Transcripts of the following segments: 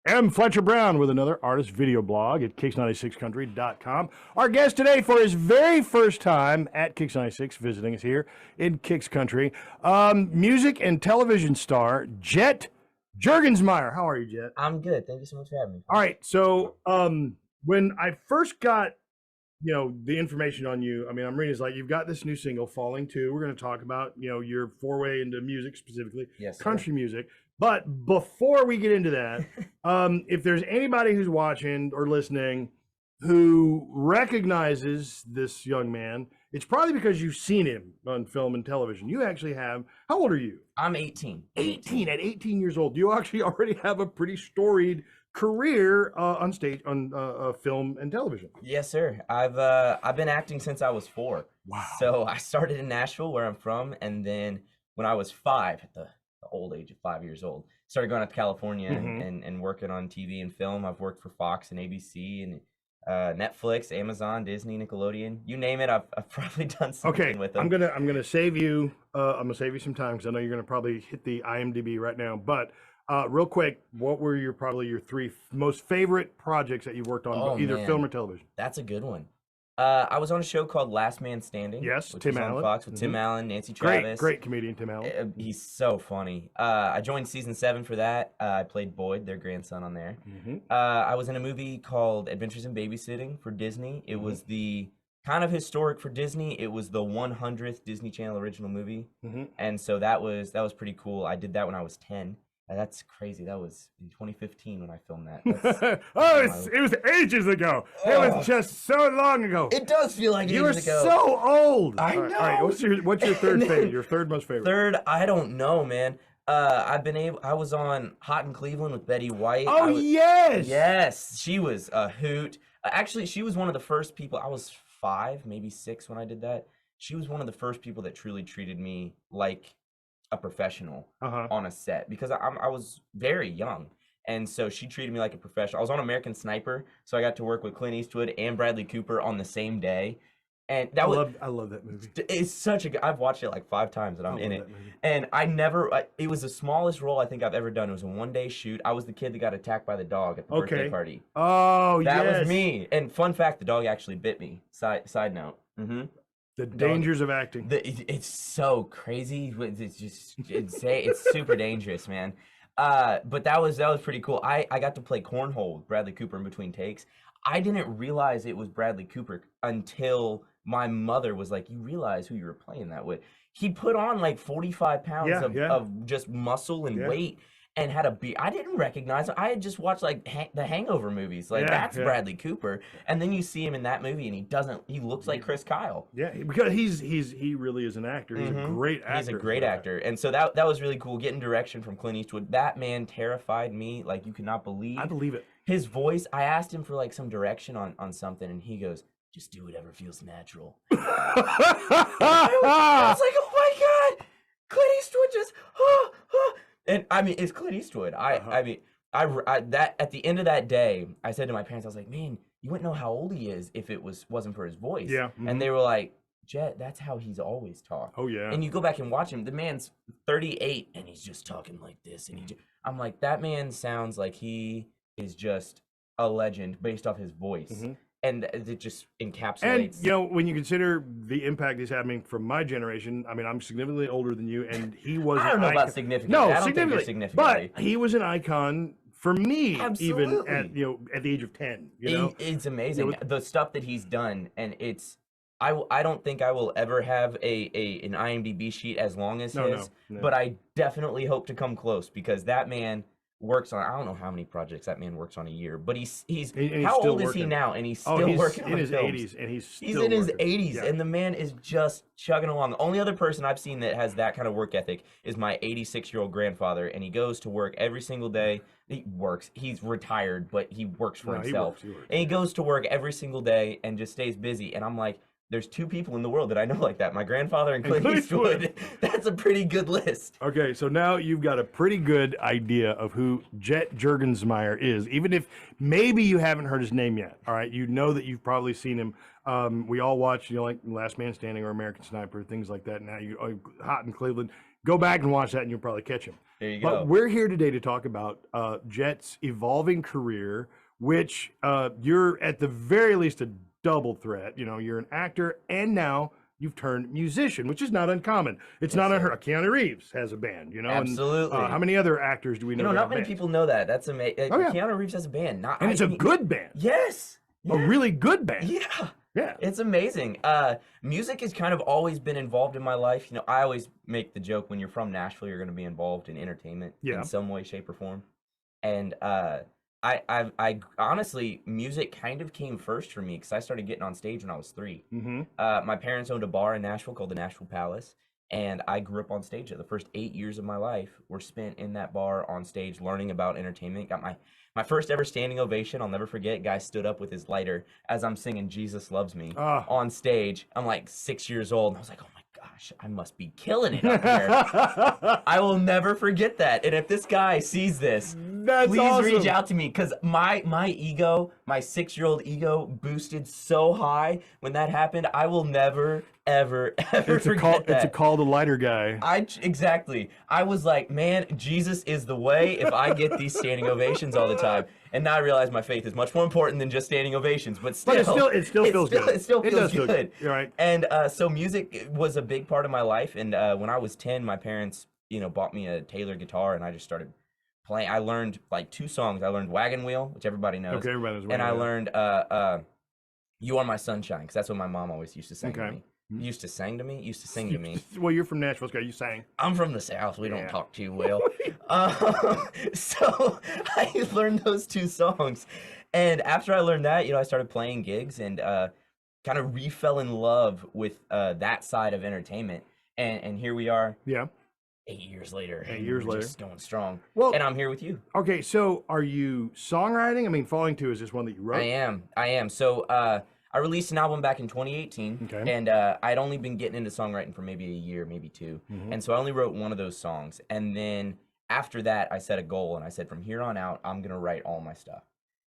M. Fletcher Brown with another artist video blog at kicks96country.com. Our guest today for his very first time at Kicks 96, visiting us here in Kicks Country, music and television star Jet Jurgensmeyer. How are you, Jet? I'm good. Thank you so much for having me. All right, so when I first got the information on you, I mean, I'm reading it's like you've got this new single, Falling 2. We're going to talk about your foray into music, specifically country music. But before we get into that, if there's anybody who's watching or listening who recognizes this young man, it's probably because you've seen him on film and television. You actually have. How old are you? I'm 18. 18. At 18 years old, you actually already have a pretty storied career on stage, on film and television. Yes, sir. I've been acting since I was 4. Wow. So I started in Nashville, where I'm from, and then when I was 5, at the old age of 5 years old, started going up to California and working on TV and film. I've worked for Fox and ABC and Netflix, Amazon, Disney, Nickelodeon, you name it. I've probably done something with them. I'm gonna save you. I'm gonna save you some time because I know you're gonna probably hit the IMDb right now. But real quick, what were your 3 most favorite projects that you've worked on, either film or television? That's a good one. I was on a show called Last Man Standing. Yes, which Tim was Allen. on Fox with Tim Allen, Nancy Travis. Great comedian, Tim Allen. He's so funny. I joined season 7 for that. I played Boyd, their grandson, on there. I was in a movie called Adventures in Babysitting for Disney. It was the kind of historic for Disney. It was the 100th Disney Channel original movie, and so that was pretty cool. I did that when I was 10. That's crazy. That was in 2015 when I filmed that. It was ages ago. It was just so long ago. It does feel like you were ages ago. so old. I know. All right, what's your third favorite? Your third most favorite? Third, I don't know, man. I was on Hot in Cleveland with Betty White. Oh, yes. Yes, she was a hoot. Actually, she was one of the first people. I was 5, maybe 6 when I did that. She was one of the first people that truly treated me like a professional on a set, because I was very young, and so she treated me like a professional. I was on American Sniper, so I got to work with Clint Eastwood and Bradley Cooper on the same day, and I love that movie. It's such a good. I've watched it like 5 times, and I'm in it. And it was the smallest role I think I've ever done. It was a 1-day shoot. I was the kid that got attacked by the dog at the birthday party. Oh, that was me. And fun fact, the dog actually bit me. Side note. The dangers of acting. It's so crazy. It's just insane. It's super dangerous, man. But that was pretty cool. I got to play cornhole with Bradley Cooper in between takes. I didn't realize it was Bradley Cooper until my mother was like, "You realize who you were playing that with?" He put on like 45 pounds of just muscle and weight, and had a beard. I didn't recognize him. I had just watched like the Hangover movies. Like that's Bradley Cooper. And then you see him in that movie, and he looks like Chris Kyle. Yeah, because he really is an actor. He's a great actor. He's a great actor. And so that was really cool, getting direction from Clint Eastwood. That man terrified me like you could not believe. I believe it. His voice, I asked him for like some direction on something, and he goes, "Just do whatever feels natural." I was like, "Oh my God, Clint Eastwood just And I mean, it's Clint Eastwood. I mean, that at the end of that day, I said to my parents, I was like, "Man, you wouldn't know how old he is if it wasn't for his voice." Yeah. And they were like, "Jet, that's how he's always talked." Oh yeah. And you go back and watch him. The man's 38, and he's just talking like this. And I'm like, that man sounds like he is just a legend based off his voice. And it just encapsulates. And when you consider the impact he's having from my generation, I mean, I'm significantly older than you, and he was. I don't know about significantly. No, I don't think you're significantly. But he was an icon for me, Absolutely. even at the age of 10. It's amazing the stuff that he's done, and it's. I don't think I will ever have an IMDb sheet as long as his, but I definitely hope to come close, because that man works on, I don't know how many projects that man works on a year, but he's how old is he now? And he's still working on his films. 80s, and he's in his 80s, and the man is just chugging along. The only other person I've seen that has that kind of work ethic is my 86-year-old grandfather, and he goes to work every single day. He works. He's retired, but he works for himself. He works. And he goes to work every single day and just stays busy. And I'm like, there's two people in the world that I know like that. My grandfather and Clint Eastwood. That's a pretty good list. Okay, so now you've got a pretty good idea of who Jet Jurgensmeyer is, even if maybe you haven't heard his name yet. All right, you know that you've probably seen him. We all watch, like Last Man Standing or American Sniper, things like that. Now hot in Cleveland. Go back and watch that, and you'll probably catch him. There you go. But we're here today to talk about Jet's evolving career, which you're at the very least a double threat. You're an actor, and now you've turned musician, which is not uncommon. It's not unheard of. Keanu Reeves has a band, Absolutely. And, how many other actors do we know? Not many people know that. That's amazing. Keanu Reeves has a band. And it's a good band. Yes. A really good band. Yeah. Yeah. It's amazing. Music has kind of always been involved in my life. I always make the joke, when you're from Nashville, you're going to be involved in entertainment in some way, shape, or form. And I honestly, music kind of came first for me because I started getting on stage when I was 3. My parents owned a bar in Nashville called the Nashville Palace, and I grew up on stage. The first 8 years of my life were spent in that bar on stage learning about entertainment. Got my first ever standing ovation. I'll never forget. Guy stood up with his lighter as I'm singing Jesus Loves Me on stage. I'm like 6 years old, and I was like, oh my gosh, I must be killing it up here. I will never forget that. And if this guy sees this, please awesome. Reach out to me, because my ego, my 6-year-old ego, boosted so high when that happened. I will never, ever forget that. It's a call to lighter guy. Exactly. I was like, man, Jesus is the way if I get these standing ovations all the time. And now I realize my faith is much more important than just standing ovations, but still, it still feels good. It still feels good. You're right. And so music was a big part of my life. And when I was 10, my parents, bought me a Taylor guitar, and I just started playing. I learned like 2 songs. I learned Wagon Wheel, which everybody knows. Okay, everybody knows. And I learned You Are My Sunshine, because that's what my mom always used to sing to me. Used to sing to me. Well, you're from Nashville, so you sang. I'm from the South. We don't talk too well. So I learned those 2 songs. And after I learned that, I started playing gigs and kind of fell in love with that side of entertainment. And here we are. Yeah. 8 years later. 8 years later. Just going strong. Well, and I'm here with you. Okay, so are you songwriting? I mean, Falling 2 is this one that you wrote? I am. So I released an album back in 2018, and I'd only been getting into songwriting for maybe a year, maybe 2. And so I only wrote one of those songs. And then after that, I set a goal, and I said, from here on out, I'm going to write all my stuff.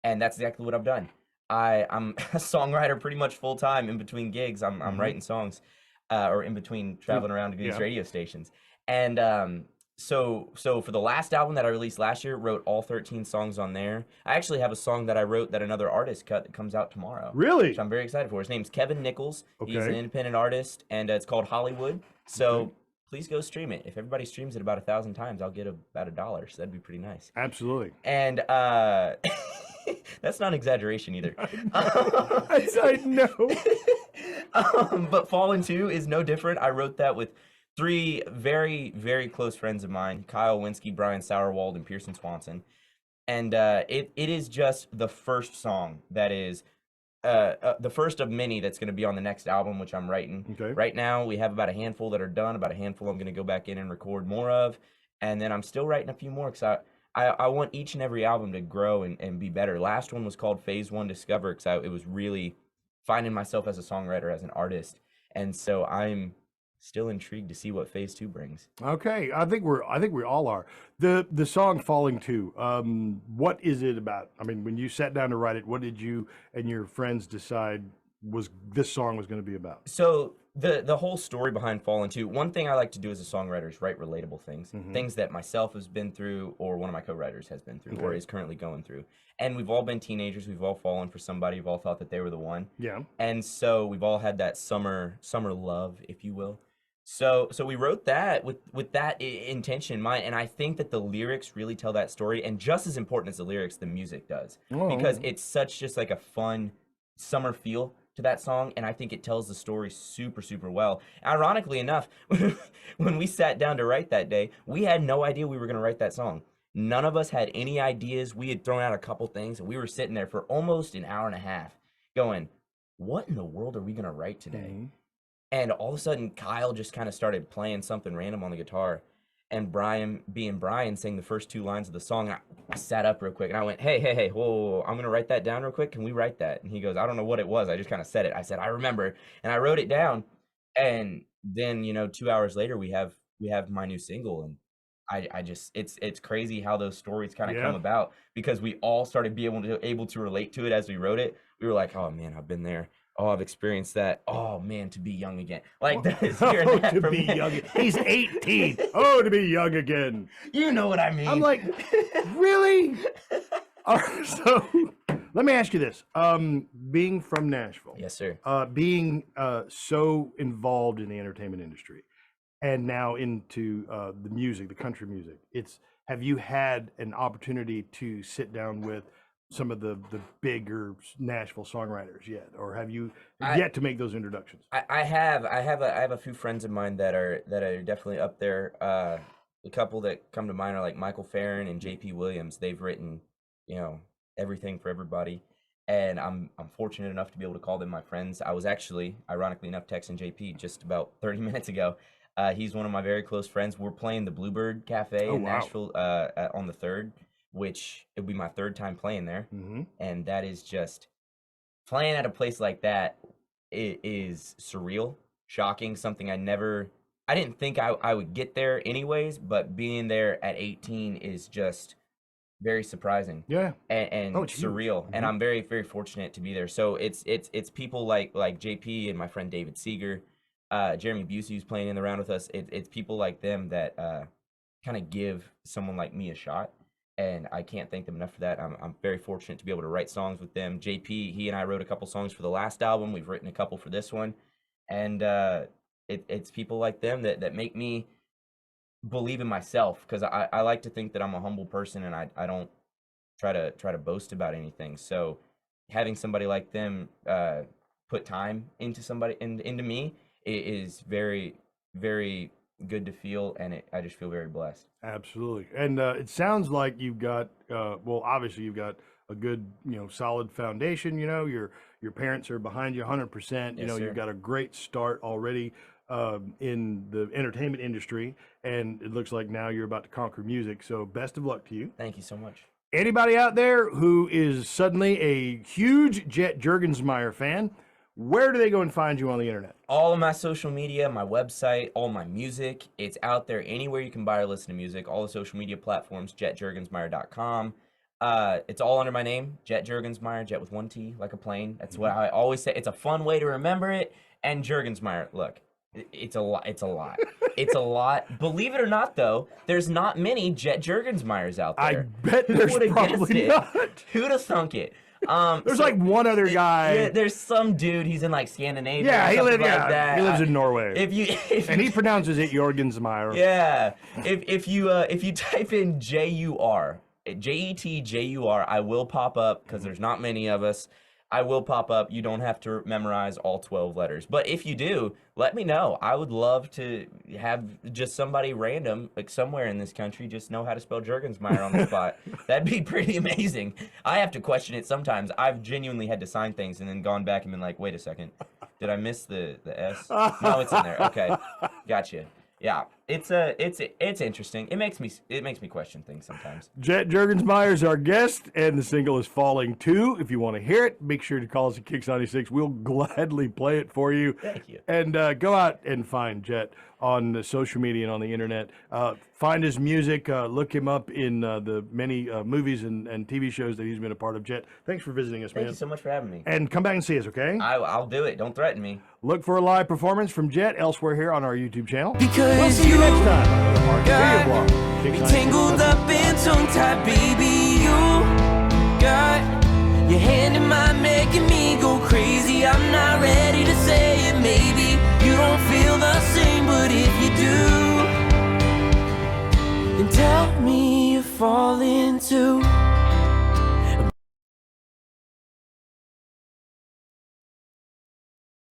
And that's exactly what I've done. I'm a songwriter pretty much full time. In between gigs, I'm writing songs, or in between traveling around to these radio stations. And so for the last album that I released last year, wrote all 13 songs on there. I actually have a song that I wrote that another artist cut that comes out tomorrow. Really? Which I'm very excited for. His name's Kevin Nichols. He's an independent artist, and it's called Hollywood. So please go stream it. If everybody streams it about 1,000 times, I'll get about $1. So that'd be pretty nice. Absolutely. And that's not an exaggeration either. I know. But Fallen 2 is no different. I wrote that with 3 very, very close friends of mine, Kyle Winsky, Brian Sauerwald, and Pearson Swanson. And it is just the first song that is the first of many that's going to be on the next album, which I'm writing. Okay. Right now, we have about a handful that are done, about a handful I'm going to go back in and record more of. And then I'm still writing a few more, because I want each and every album to grow and be better. Last one was called Phase 1 Discover, because it was really finding myself as a songwriter, as an artist. And so I'm still intrigued to see what Phase 2 brings. Okay, I think we all are. The song Falling 2, what is it about? I mean, when you sat down to write it, what did you and your friends decide this song was going to be about? So the whole story behind Fallen 2, one thing I like to do as a songwriter is write relatable things, things that myself has been through, or one of my co-writers has been through, or is currently going through. And we've all been teenagers. We've all fallen for somebody. We've all thought that they were the one. Yeah. And so we've all had that summer love, if you will. So we wrote that with that intention in mind, and I think that the lyrics really tell that story, and just as important as the lyrics, the music does, because it's such just like a fun summer feel to that song, and I think it tells the story super, super well. Ironically enough, when we sat down to write that day, we had no idea we were going to write that song. None of us had any ideas. We had thrown out a couple things, and we were sitting there for almost an hour and a half going, what in the world are we going to write today? And all of a sudden, Kyle just kind of started playing something random on the guitar. and Brian, being Brian, sang the first 2 lines of the song. I sat up real quick and I went, hey, whoa, I'm gonna write that down real quick. Can we write that? And he goes, I don't know what it was. I just kind of said it. I said, I remember, and I wrote it down. And then 2 hours later, we have my new single, and I just it's crazy how those stories kind of come about, because we all started being able to relate to it as we wrote it. We were like, oh man, I've been there. Oh, I've experienced that. Oh man, to be young again. Like this. To be young. He's 18. Oh, to be young again. You know what I mean. I'm like, really? So let me ask you this. Being from Nashville. Yes, sir. Being so involved in the entertainment industry, and now into the music, the country music. Have you had an opportunity to sit down with some of the bigger Nashville songwriters yet, or have you yet to make those introductions? I have a few friends of mine that are definitely up there. A couple that come to mind are like Michael Farron and JP Williams. They've written, everything for everybody, and I'm fortunate enough to be able to call them my friends. I was actually, ironically enough, texting JP just about 30 minutes ago. He's one of my very close friends. We're playing the Bluebird Cafe in Nashville on the 3rd. Which it'll be my 3rd time playing there. And that is just, playing at a place like that, it is surreal, shocking, something I didn't think I would get there anyways, but being there at 18 is just very surprising. Yeah. And surreal. And I'm very, very fortunate to be there. So it's people like JP and my friend David Seeger, Jeremy Busey, who's playing in the round with us. It's people like them that kind of give someone like me a shot. And I can't thank them enough for that. I'm very fortunate to be able to write songs with them. JP, he and I wrote a couple songs for the last album. We've written a couple for this one. And it's people like them that make me believe in myself, because I like to think that I'm a humble person, and I don't try to boast about anything. So having somebody like them put time into me is very, very good to feel, and I just feel very blessed. Absolutely. And it sounds like you've got obviously you've got a good solid foundation. Your parents are behind you 100%. Yes, sir. You've got a great start already in the entertainment industry, and it looks like now you're about to conquer music. So best of luck to you. Thank you so much. Anybody out there who is suddenly a huge Jet Jurgensmeyer fan, where do they go and find you on the internet? All of my social media, my website, all my music. It's out there anywhere you can buy or listen to music. All the social media platforms, jetjurgensmeyer.com. It's all under my name, Jet Jurgensmeyer, Jet with 1 T, like a plane. That's what I always say. It's a fun way to remember it. And Jurgensmeyer, look, it's a lot. It's a lot. It's a lot. Believe it or not, though, there's not many Jet Jurgensmeyers out there. I bet there's probably not. Who'd have thunk it? There's like one other guy. Yeah, there's some dude. He's in like Scandinavia. Yeah, he lives in Norway. And he pronounces it Jurgensmeyer. Yeah. If you type in JUR, JETJUR, I will pop up, because there's not many of us. I will pop up. You don't have to memorize all 12 letters. But if you do, let me know. I would love to have just somebody random, like somewhere in this country, just know how to spell Jurgensmeyer on the spot. That'd be pretty amazing. I have to question it sometimes. I've genuinely had to sign things and then gone back and been like, wait a second. Did I miss the S? No, it's in there. Okay. Gotcha. Yeah, it's interesting. It makes me question things sometimes. Jet Jurgensmeyer is our guest, and the single is Falling 2. If you want to hear it, make sure to call us at Kicks 96. We'll gladly play it for you. Thank you. And go out and find Jet on the social media and on the internet. Find his music. Look him up in the many movies and TV shows that he's been a part of. Jet, thanks for visiting us, man. Thank you so much for having me. And come back and see us, okay? I'll do it. Don't threaten me. Look for a live performance from Jet elsewhere here on our YouTube channel. Because we'll see you next time on the Mark got Video Blog. me tangled up and tongue-tied, baby. You got your hand in mine, making me go crazy. I'm not ready to say it, maybe you don't feel the same, but if you do, then tell me you're falling too.